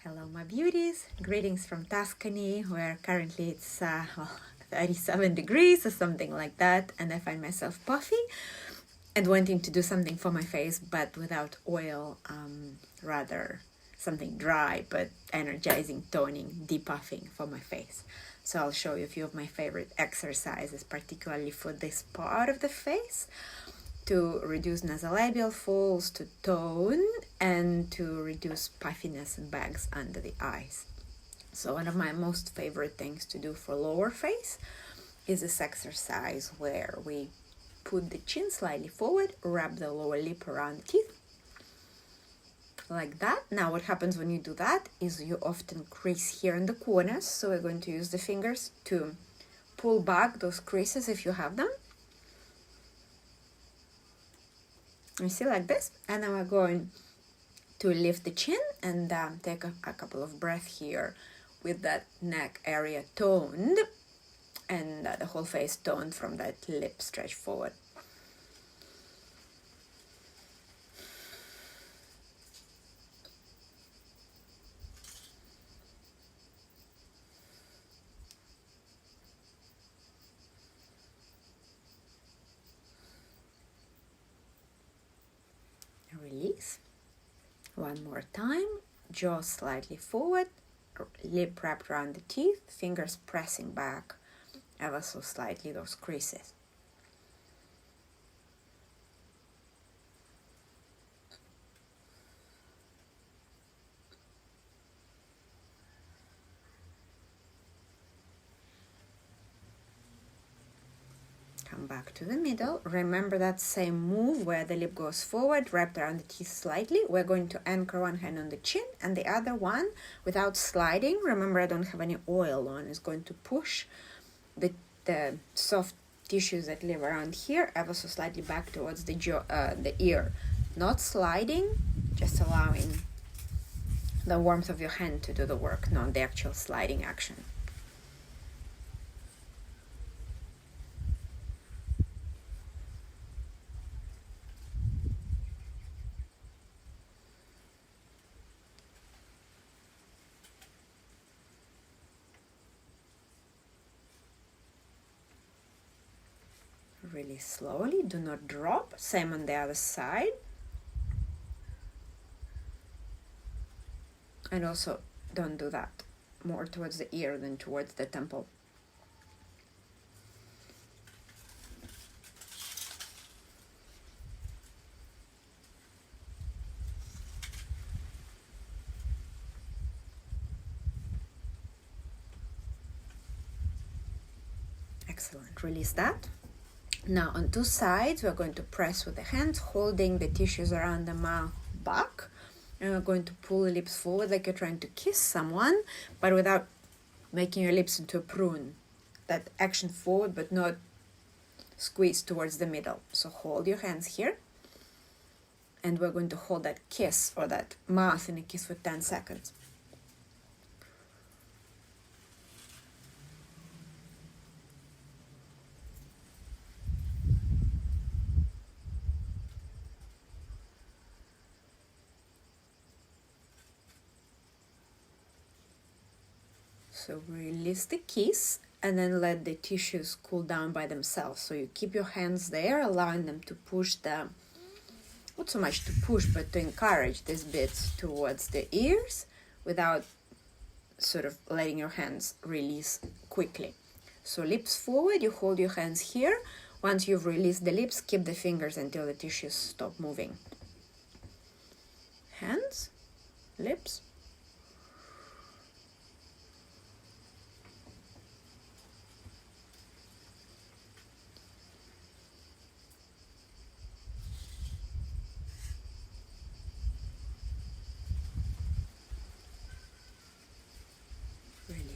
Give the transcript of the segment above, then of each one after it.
Hello my beauties, greetings from Tuscany where currently it's 37 degrees or something like that, and I find myself puffy and wanting to do something for my face but without oil, rather something dry but energizing, toning, depuffing for my face. So I'll show you a few of my favorite exercises, particularly for this part of the face, to reduce nasolabial folds, to tone, and to reduce puffiness and bags under the eyes. So one of my most favorite things to do for lower face is this exercise where we put the chin slightly forward, wrap the lower lip around the teeth, like that. Now what happens when you do that is you often crease here in the corners, so we're going to use the fingers to pull back those creases if you have them. You see, like this, and then we're going to lift the chin and take a couple of breaths here with that neck area toned and the whole face toned from that lip stretch forward. Release. One more time, jaw slightly forward, lip wrapped around the teeth, fingers pressing back ever so slightly those creases. Come back to the middle. Remember that same move where the lip goes forward, wrapped around the teeth slightly. We're going to anchor one hand on the chin and the other one without sliding. Remember, I don't have any oil on. Is going to push the soft tissues that live around here ever so slightly back towards the jaw, the ear. Not sliding, just allowing the warmth of your hand to do the work, not the actual sliding action. Really slowly, do not drop. Same on the other side. And also don't do that, more towards the ear than towards the temple. Excellent, release that. Now on two sides, we're going to press with the hands, holding the tissues around the mouth back. And we're going to pull the lips forward like you're trying to kiss someone, but without making your lips into a prune. That action forward, but not squeeze towards the middle. So hold your hands here. And we're going to hold that kiss or that mouth in a kiss for 10 seconds. So release the kiss and then let the tissues cool down by themselves. So you keep your hands there, allowing them to push the, not so much to push, but to encourage these bits towards the ears without sort of letting your hands release quickly. So lips forward, you hold your hands here. Once you've released the lips, keep the fingers until the tissues stop moving. Hands, lips.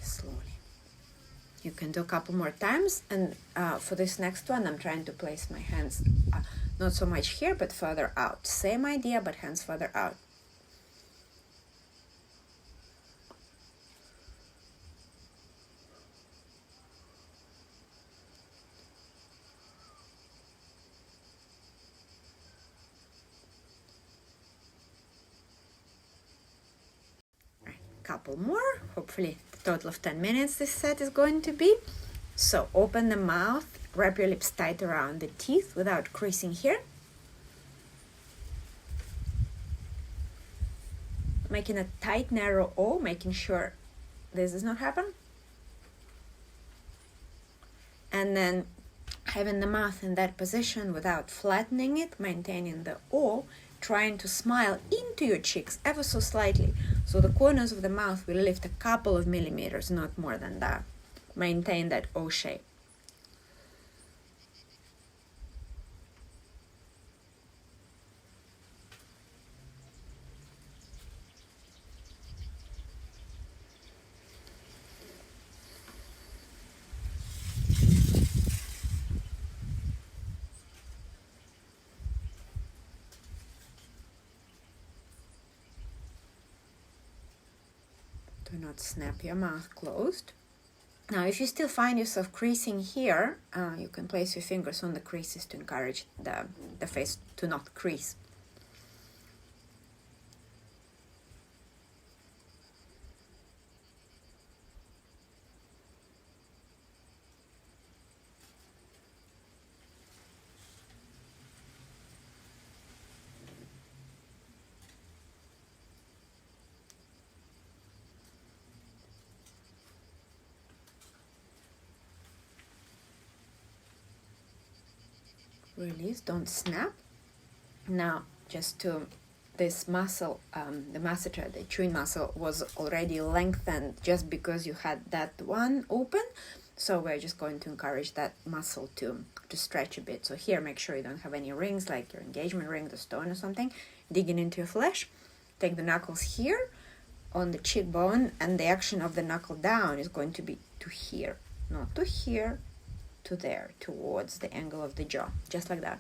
Slowly. You can do a couple more times, and for this next one I'm trying to place my hands not so much here but further out. Same idea, but hands further out. couple more, hopefully the total of 10 minutes this set is going to be. So open the mouth, wrap your lips tight around the teeth without creasing here. Making a tight, narrow O, making sure this does not happen. And then having the mouth in that position without flattening it, maintaining the O, trying to smile into your cheeks ever so slightly. So the corners of the mouth will lift a couple of millimeters, not more than that. Maintain that O shape. Do not snap your mouth closed. Now, if you still find yourself creasing here, you can place your fingers on the creases to encourage the face to not crease. Release, don't snap. Now, just to this muscle, the masseter, the chewing muscle was already lengthened just because you had that one open. So we're just going to encourage that muscle to stretch a bit. So here, make sure you don't have any rings like your engagement ring, the stone or something, digging into your flesh. Take the knuckles here on the cheekbone, and the action of the knuckle down is going to be to here, not to here, to there, towards the angle of the jaw, just like that.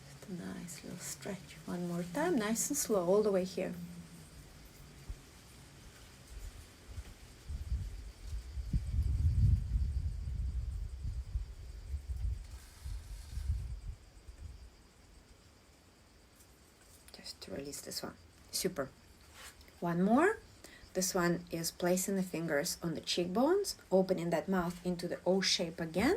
Just a nice little stretch. One more time, nice and slow, all the way here. To release this one. Super. One more. This one is placing the fingers on the cheekbones, opening that mouth into the O shape again.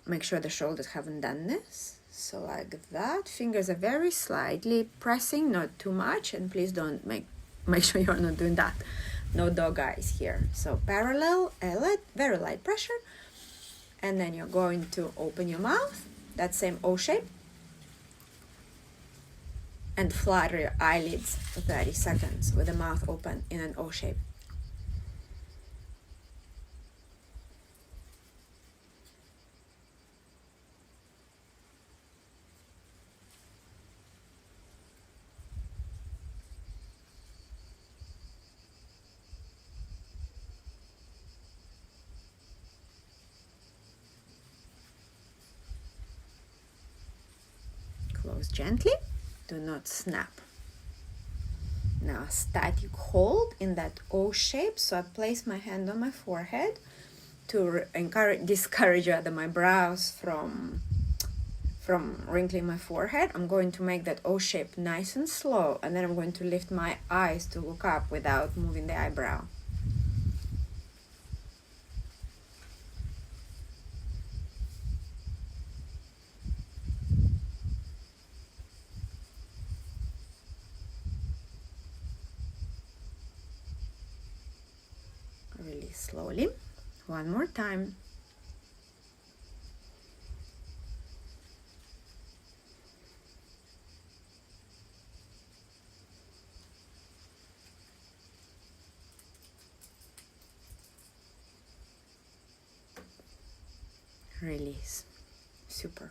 Make sure the shoulders haven't done this. So like that. Fingers are very slightly pressing, not too much, and please don't make sure you're not doing that. No dog eyes here. So parallel, eyelid, very light pressure. And then you're going to open your mouth, that same O shape, and flutter your eyelids for 30 seconds with the mouth open in an O shape. Close gently. Do not snap. Now static hold in that O shape. So I place my hand on my forehead to discourage my brows from wrinkling my forehead. I'm going to make that O shape nice and slow, and then I'm going to lift my eyes to look up without moving the eyebrow. Release slowly. One more time. Release. Super.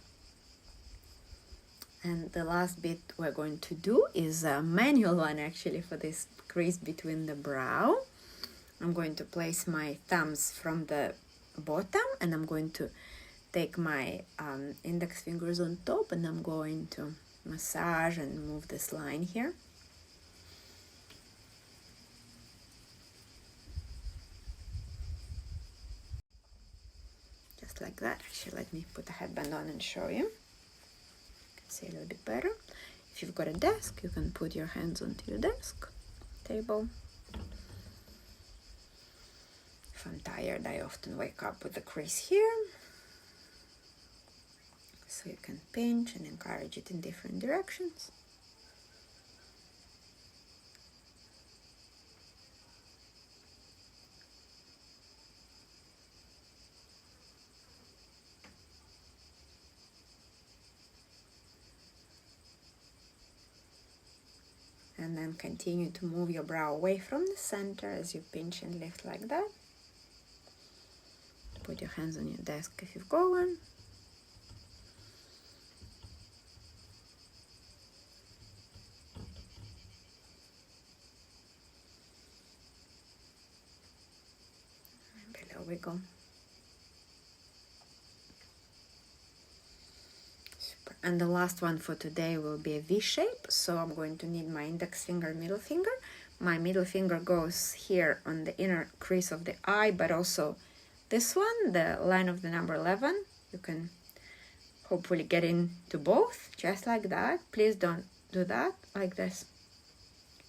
And the last bit we're going to do is a manual one actually for this crease between the brow. I'm going to place my thumbs from the bottom, and I'm going to take my index fingers on top, and I'm going to massage and move this line here. like that. Actually, let me put a headband on and show you. You can see a little bit better. If you've got a desk, you can put your hands onto your desk, table. If I'm tired, I often wake up with a crease here. So you can pinch and encourage it in different directions. And then continue to move your brow away from the center as you pinch and lift like that. Put your hands on your desk if you've got one. And below we go. And the last one for today will be a V shape. So I'm going to need my index finger, middle finger. My middle finger goes here on the inner crease of the eye, but also this one, the line of the number 11. You can hopefully get into both, just like that. Please don't do that, like this.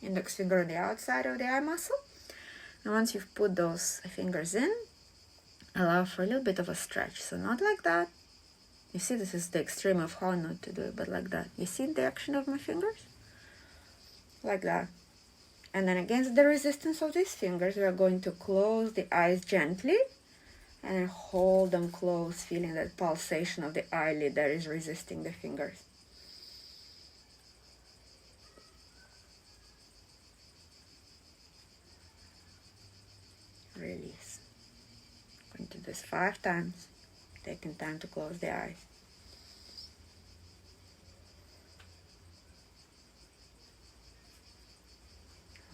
Index finger on the outside of the eye muscle. And once you've put those fingers in, allow for a little bit of a stretch. So not like that. You see, this is the extreme of how not to do it, but like that. You see the action of my fingers? Like that. And then against the resistance of these fingers, we are going to close the eyes gently and then hold them closed, feeling that pulsation of the eyelid that is resisting the fingers. Release. Going to do this 5 times. Taking time to close the eyes.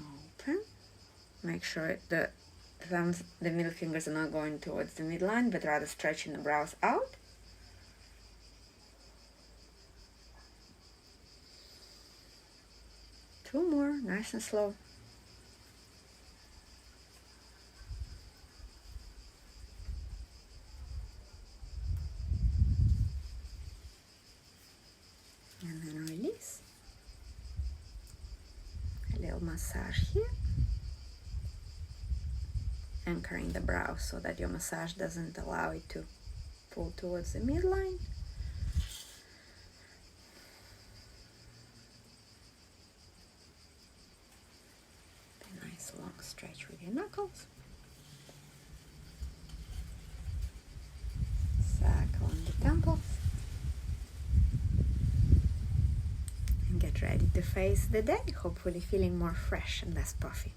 Open. Make sure the thumbs, the middle fingers are not going towards the midline, but rather stretching the brows out. Two more, nice and slow. And then release. A little massage here. Anchoring the brow so that your massage doesn't allow it to pull towards the midline. A nice long stretch with your knuckles. Circle on the temples. Get ready to face the day, hopefully feeling more fresh and less puffy.